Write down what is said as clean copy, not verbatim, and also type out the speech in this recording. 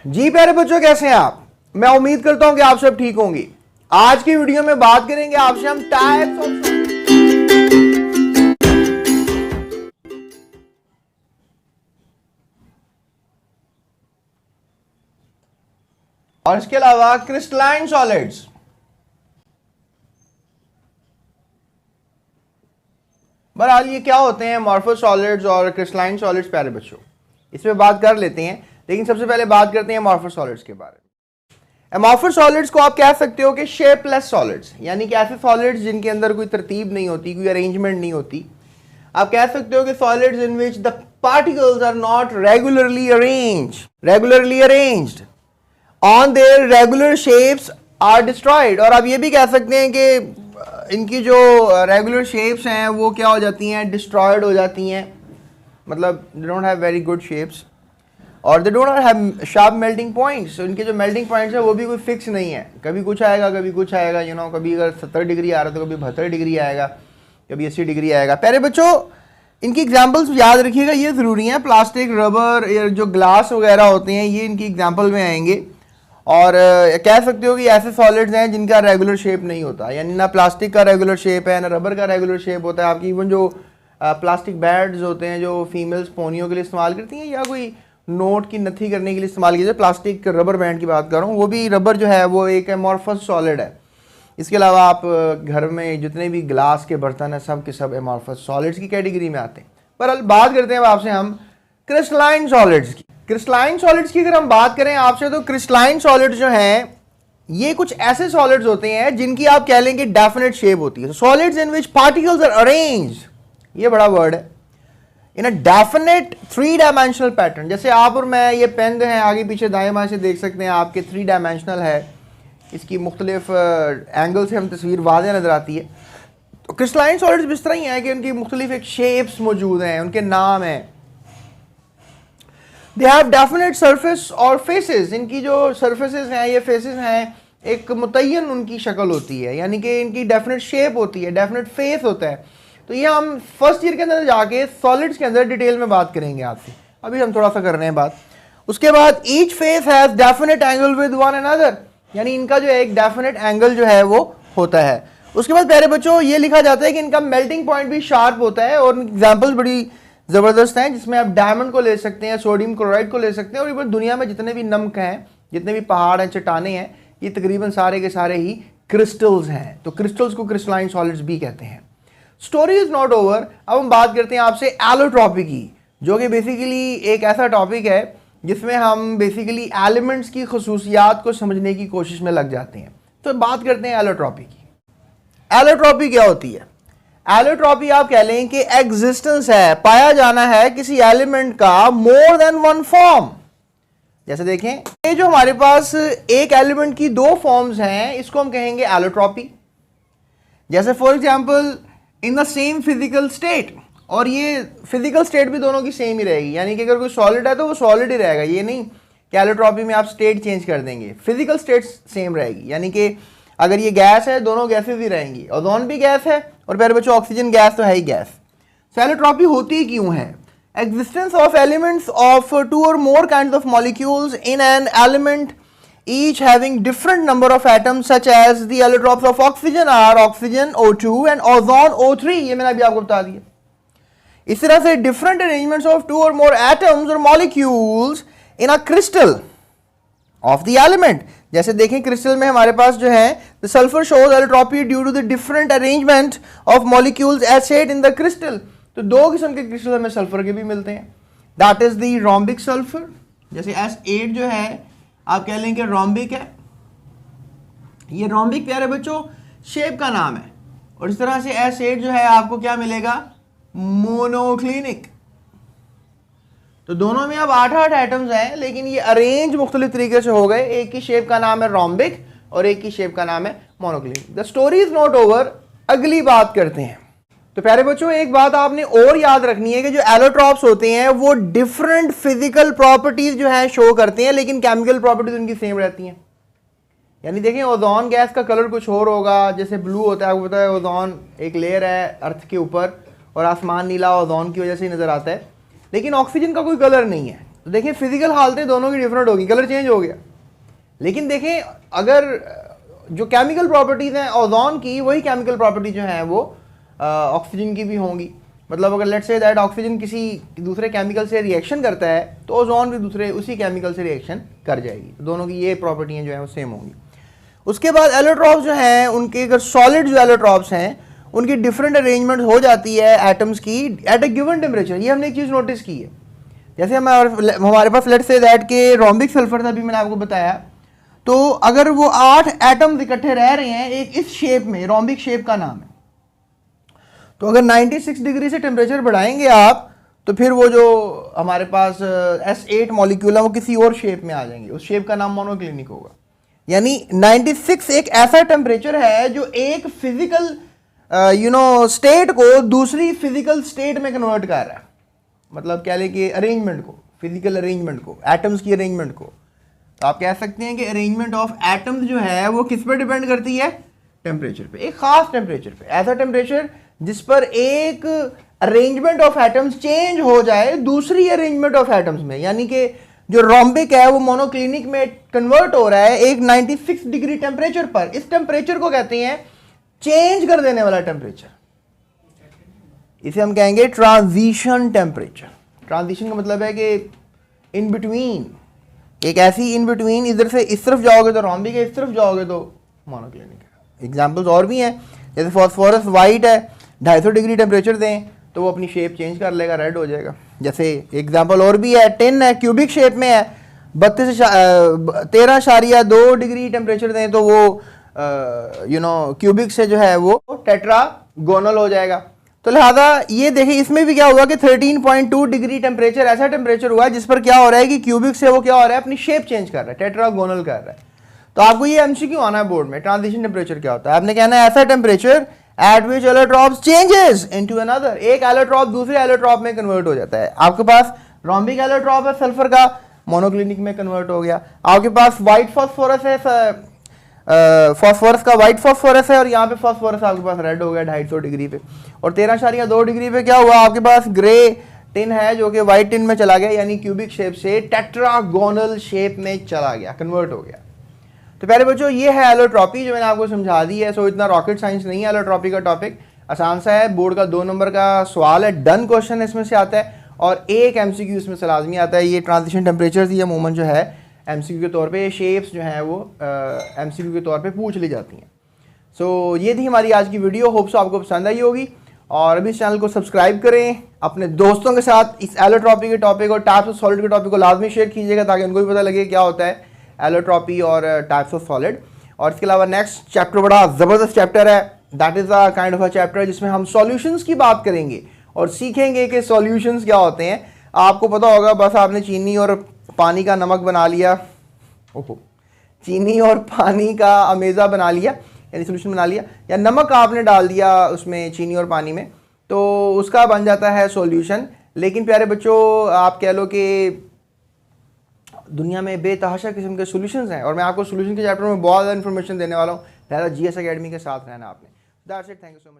जी प्यारे बच्चों, कैसे हैं आप? मैं उम्मीद करता हूं कि आप सब ठीक होंगे। आज की वीडियो में बात करेंगे आपसे हम टाइप्स ऑफ और इसके अलावा क्रिस्टलाइन सॉलिड्स। बहरहाल ये क्या होते हैं अमॉर्फस सॉलिड्स और क्रिस्टलाइन सॉलिड्स प्यारे बच्चों, इस पे बात कर लेते हैं। लेकिन सबसे पहले बात करते हैं अमॉर्फस सॉलिड्स के बारे में। अमॉर्फस सॉलिड्स को आप कह सकते हो कि शेपलेस सॉलिड्स, यानी कि ऐसे सॉलिड्स जिनके अंदर कोई तरतीब नहीं होती, कोई अरेंजमेंट नहीं होती। आप कह सकते हो कि solids in which the particles are not regularly arranged on their regular shapes are destroyed. और आप ये भी कह सकते हैं कि इनकी जो रेगुलर शेप्स हैं वो क्या हो जाती हैं, डिस्ट्रॉयड हो जाती हैं। मतलब they don't have very good shapes और they don't have sharp melting points. इनके जो मेल्टिंग पॉइंट्स है वो भी कोई फिक्स नहीं है, कभी कुछ आएगा कभी कुछ आएगा। कभी अगर 70 डिग्री आ रहा है तो कभी 72 डिग्री आएगा, कभी 80 डिग्री आएगा। प्यारे बच्चों, इनकी एग्जाम्पल्स याद रखिएगा, ये ज़रूरी है। प्लास्टिक, रबर, जो ग्लास वगैरह होते हैं ये इनकी एग्जाम्पल में आएंगे। और कह सकते हो कि ऐसे सॉलिड्स हैं जिनका रेगुलर शेप नहीं होता, यानी ना प्लास्टिक का रेगुलर शेप है ना रबर का रेगुलर शेप होता है। आपकी इवन जो प्लास्टिक बैड्स होते हैं जो फीमेल्स पोनियों के लिए इस्तेमाल करती हैं या कोई नोट की नथी करने के लिए इस्तेमाल कीजिए, प्लास्टिक रबर बैंड की बात कर रहा हूँ, वो भी रबर जो है वो एक एमॉर्फस सॉलिड है। इसके अलावा आप घर में जितने भी ग्लास के बर्तन हैं सब के सब एमॉर्फस सॉलिड्स की कैटेगरी में आते हैं। पर अब बात करते हैं आपसे हम क्रिस्टलाइन सॉलिड्स की। क्रिस्टलाइन सॉलिड्स की अगर हम बात करें आपसे, तो क्रिस्टलाइन सॉलिड्स जो हैं ये कुछ ऐसे सॉलिड्स होते हैं जिनकी आप कह लेंगे डेफिनेट शेप होती है। Solids in which particles are arranged, ये बड़ा वर्ड है, in a definite 3 dimensional pattern. जैसे आप और मैं, ये पेन हैं आगे पीछे दाएं बाएं से देख सकते हैं आपके 3 डायमेंशनल है, इसकी मुख्तलिफ एंगल से हम तस्वीर वाज़ेह नजर आती है। तो क्रिस्टलाइन सॉलिड्स इस तरह ही है कि उनकी मुख्तलिफ एक शेप्स मौजूद हैं, उनके नाम हैं। दे हैव डेफिनेट सरफेस और फेसेस, इनकी जो सरफेसेस हैं ये फेसेस हैं, एक मुतय्यन उनकी शक्ल होती है, यानी कि इनकी डेफिनेट शेप होती है, डेफिनेट फेस होता है। तो ये हम फर्स्ट ईयर के अंदर जाके सॉलिड्स के अंदर डिटेल में बात करेंगे आपसे, अभी हम थोड़ा सा कर रहे हैं बात। उसके बाद each face has definite angle with one another, यानी इनका जो है एक डेफिनेट एंगल जो है वो होता है। उसके बाद प्यारे बच्चों ये लिखा जाता है कि इनका मेल्टिंग पॉइंट भी शार्प होता है। और एग्जाम्पल्स बड़ी ज़बरदस्त हैं जिसमें आप डायमंड को ले सकते हैं, सोडियम क्लोराइड को ले सकते हैं, और ये दुनिया में जितने भी नमक हैं, जितने भी पहाड़ हैं, चट्टाने हैं, ये तकरीबन सारे के सारे ही क्रिस्टल्स हैं। तो क्रिस्टल्स को क्रिस्टलाइन सॉलिड्स भी कहते हैं। Story is not over. अब हम बात करते हैं आपसे एलोट्रॉपी की, जो कि बेसिकली एक ऐसा टॉपिक है जिसमें हम बेसिकली एलिमेंट्स की खसूसियात को समझने की कोशिश में लग जाते हैं। तो बात करते हैं एलोट्रॉपी की। एलोट्रॉपी क्या होती है? एलोट्रॉपी आप कह लें कि एग्जिस्टेंस है, पाया जाना है किसी एलिमेंट का मोर देन वन फॉर्म। जैसे देखें, ये जो हमारे पास एक एलिमेंट की 2 फॉर्म्स हैं, इसको हम कहेंगे एलोट्रॉपी। जैसे for example in the same physical state, और ये फिजिकल स्टेट भी दोनों की सेम ही रहेगी, यानी कि अगर कोई सॉलिड है तो वो सॉलिड ही रहेगा। ये नहीं कि एलोट्रॉपी में आप स्टेट चेंज कर देंगे, फिजिकल स्टेट सेम रहेगी। यानी कि अगर ये गैस है, दोनों गैसेज ही रहेंगी। ओजोन भी गैस है और प्यारे बच्चों ऑक्सीजन गैस तो है ही गैस। सो एलोट्रॉपी होती क्यों है? Existence of elements of 2 or more kinds of molecules in an element, each having different number of atoms, such as the allotropes of oxygen are oxygen O2 and ozone O3। ये मैंने अभी आपको बता दिया। इस तरह से different arrangements of 2 or more atoms or molecules in a crystal of the element। जैसे देखें क्रिस्टल में हमारे पास जो है the sulfur shows allotropy due to the different arrangement of molecules as said in the crystal। तो 2 किस्म के crystal हमें सल्फर के भी मिलते हैं, that is the rhombic sulfur। जैसे S8 जो है आप कह लें कि रोम्बिक है। ये रोम्बिक प्यारे बच्चों शेप का नाम है। और इस तरह से S8 जो है आपको क्या मिलेगा, मोनोक्लिनिक। तो दोनों में अब 8-8 एटम्स हैं, लेकिन ये अरेंज मुख्तलिफ तरीके से हो गए। एक की शेप का नाम है रोम्बिक और एक की शेप का नाम है monoclinic. The story is not over. अगली बात करते हैं। तो प्यारे बच्चों एक बात आपने और याद रखनी है कि जो एलोट्रॉप्स होते हैं वो डिफरेंट फिजिकल प्रॉपर्टीज जो है शो करते हैं, लेकिन केमिकल प्रॉपर्टीज उनकी सेम रहती हैं। यानी देखें ओजोन गैस का कलर कुछ और होगा, जैसे ब्लू होता है, आपको पता है ओजोन एक लेयर है अर्थ के ऊपर और आसमान नीला ओजोन की वजह से ही नजर आता है। लेकिन ऑक्सीजन का कोई कलर नहीं है, तो देखें फिजिकल हालतें दोनों की डिफरेंट होगी, कलर चेंज हो गया। लेकिन देखें अगर जो केमिकल प्रॉपर्टीज़ हैं ओजोन की, वही केमिकल प्रॉपर्टी जो है वो ऑक्सीजन की भी होंगी। मतलब अगर लेट्स से दैट ऑक्सीजन किसी दूसरे केमिकल से रिएक्शन करता है तो ओजोन भी दूसरे उसी केमिकल से रिएक्शन कर जाएगी। तो दोनों की ये प्रॉपर्टियाँ जो हैं वो सेम होंगी। उसके बाद एलोट्रॉप्स जो हैं उनके अगर सॉलिड जो एलोट्रॉप्स हैं उनकी डिफरेंट अरेंजमेंट हो जाती है एटम्स की एट अ गिवन टेम्परेचर। ये हमने एक चीज़ नोटिस की है, जैसे हमारे पास लेट्स से दैट के रोम्बिक सल्फर था, अभी मैंने आपको बताया। तो अगर वो 8 एटम्स इकट्ठे रह रहे हैं एक इस शेप में, रोम्बिक शेप का नाम है, तो अगर 96 डिग्री से टेम्परेचर बढ़ाएंगे आप तो फिर वो जो हमारे पास S8 मॉलिक्यूल है वो किसी और शेप में आ जाएंगे, उस शेप का नाम मोनोक्लिनिक होगा। यानी 96 एक ऐसा टेम्परेचर है जो एक फिजिकल स्टेट को दूसरी फिजिकल स्टेट में कन्वर्ट कर रहा है। मतलब क्या लें कि अरेंजमेंट को, फिजिकल अरेंजमेंट को, एटम्स की अरेंजमेंट को। तो आप कह सकते हैं कि अरेंजमेंट ऑफ एटम्स जो है वो किस पर डिपेंड करती है? टेम्परेचर पे, एक खास टेम्परेचर पे, ऐसा टेम्परेचर जिस पर एक अरेंजमेंट ऑफ एटम्स चेंज हो जाए दूसरी अरेंजमेंट ऑफ एटम्स में। यानी कि जो रोम्बिक है वो मोनोक्लिनिक में कन्वर्ट हो रहा है एक 96 डिग्री टेम्परेचर पर। इस टेम्परेचर को कहते हैं चेंज कर देने वाला टेम्परेचर, इसे हम कहेंगे ट्रांजिशन टेम्परेचर। ट्रांजिशन का मतलब है कि इन बिटवीन, एक ऐसी इन बिटवीन, इधर से इस तरफ जाओगे तो रोम्बिक है, इस तरफ जाओगे तो मोनोक्लिनिक है। एग्जांपल्स और भी हैं, जैसे फास्फोरस वाइट है, 250 डिग्री टेम्परेचर दें तो वो अपनी शेप चेंज कर लेगा, रेड हो जाएगा। जैसे एग्जांपल और भी है, टिन है, क्यूबिक शेप में है, 13.2 डिग्री टेम्परेचर दें तो वो क्यूबिक से जो है वो टेट्रागोनल हो जाएगा। तो लिहाजा ये देखिए इसमें भी क्या हुआ कि 13.2 डिग्री टेम्परेचर ऐसा टेम्परेचर हुआ जिस पर क्या हो रहा है कि क्यूबिक से वो क्या हो रहा है, अपनी शेप चेंज कर रहा है, टेट्रागोनल कर रहा है। तो आपको ये एमसीक्यू आना है बोर्ड में, ट्रांजिशन टेम्परेचर क्या होता है। आपने कहना है ऐसा temperature at which allotropes changes into another, एक एलोट्रॉप दूसरे एलोट्रॉप में कन्वर्ट हो जाता है। आपके पास रोम्बिक एलोट्रॉप है सल्फर का, मोनोक्लिनिक में कन्वर्ट हो गया। आपके पास व्हाइट फॉस्फोरस है, फॉस्फोरस का व्हाइट फॉस्फोरस है, और यहाँ पे फॉस्फोरस आपके पास रेड हो गया 250 डिग्री पे। और 13.2 डिग्री पे क्या हुआ, आपके पास ग्रे टिन है जो कि व्हाइट टिन में चला गया, यानी क्यूबिक शेप से टेट्रागोनल शेप में चला गया, कन्वर्ट हो गया। तो पहले बच्चों ये है एलोट्रॉपी जो मैंने आपको समझा दी है। सो इतना रॉकेट साइंस नहीं है एलोट्रॉपी का टॉपिक, आसान सा है। बोर्ड का 2 नंबर का सवाल है, डन क्वेश्चन इसमें से आता है, और एक एमसीक्यू इसमें से लाजमी आता है। ये ट्रांजिशन टेम्परेचर ये अमूमन जो है एमसीक्यू के तौर पे, ये शेप्स जो हैं वो एमसीक्यू के तौर पे पूछ ली जाती हैं। सो ये थी हमारी आज की वीडियो, होप्स आपको पसंद आई होगी। और अभी इस चैनल को सब्सक्राइब करें, अपने दोस्तों के साथ इस एलोट्रॉपी के टॉपिक और टाइप्स ऑफ सॉलिड के टॉपिक को लाजमी शेयर कीजिएगा ताकि उनको भी पता लगे क्या होता है एलोट्रॉपी और टाइप्स ऑफ सॉलिड। और इसके अलावा नेक्स्ट चैप्टर बड़ा ज़बरदस्त चैप्टर है, that is a kind of a chapter जिसमें हम सॉल्यूशंस की बात करेंगे और सीखेंगे कि सॉल्यूशंस क्या होते हैं। आपको पता होगा, बस आपने चीनी और पानी का नमक बना लिया, ओहो, चीनी और पानी का अमेज़ा बना लिया, यानी सोल्यूशन बना लिया, या नमक आपने डाल दिया उसमें चीनी और पानी में, तो उसका बन जाता है सॉल्यूशन। लेकिन प्यारे बच्चों, आप कह लो कि दुनिया में बेतहाशा किस्म के सॉल्यूशंस हैं, और मैं आपको सॉल्यूशन के चैप्टर में बहुत ज़्यादा इन्फॉर्मेशन देने वाला हूँ। लिहाजा GS अकेडमी के साथ रहना आपने। That's it, thank you so much.